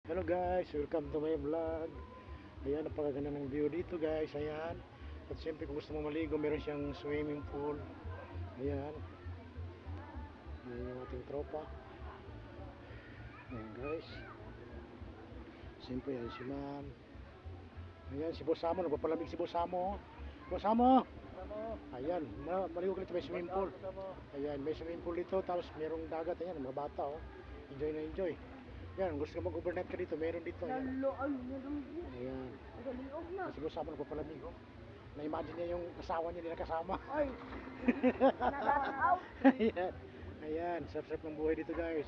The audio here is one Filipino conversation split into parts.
Hello guys, welcome to my vlog. Ayan, napakaganda ng view dito guys. Ayan. At siyempre kung gusto mo maligo, meron siyang swimming pool. Ayan. Ayan yung ating tropa. Ayan guys. Siyempre yan si ma'am. Ayan si Boss Amo, nagpapalamig si Boss Amo. Boss Amo! Ayan, maligo ka dito, may swimming pool. Ayan, may swimming pool dito. Tapos merong dagat. Ayan, mga bata oh. Enjoy na enjoy. Yan, gusto ka mag-overnight ka dito, meron dito. Ayan. Ayan. Kasi mo sama nagpapalamig oh. Na-imagine niya yung asawa niya nila kasama. Ay! Ayan. Ayan, sarap-sarap ng buhay dito guys.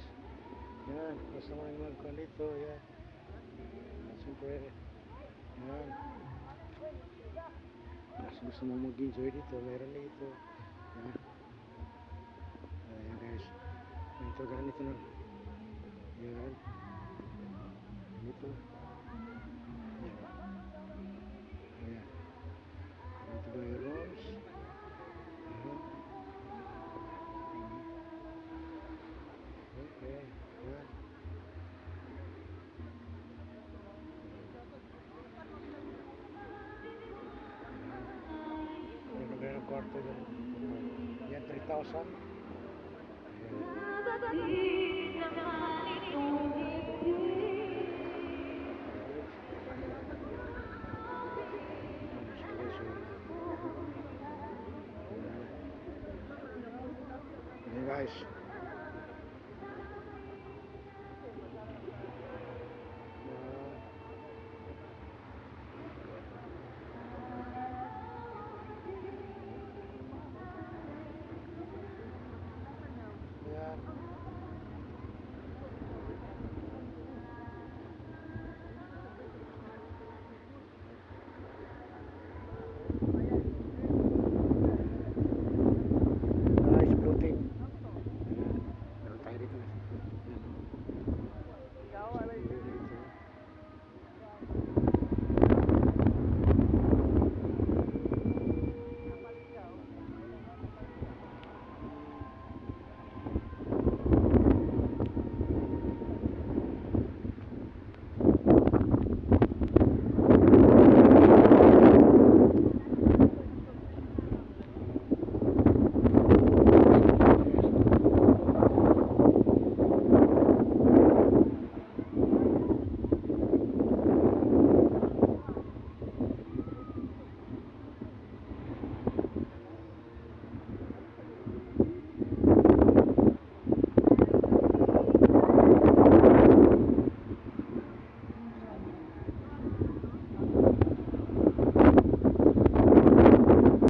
Ayan, gusto mo nang magkuhan dito. Ayan. Siyempre. Ayan. Mas gusto mo mag-enjoy dito, meron dito. Ayan. Ayan guys. Ito, ganito na. Ayan. Dito. Ayan. Ayan. Dito ba yung rooms? Ayan. Okay. Ayan. Ayan. Ayan ang kwarto dyan. Ayan, 3,000. Ayan guys.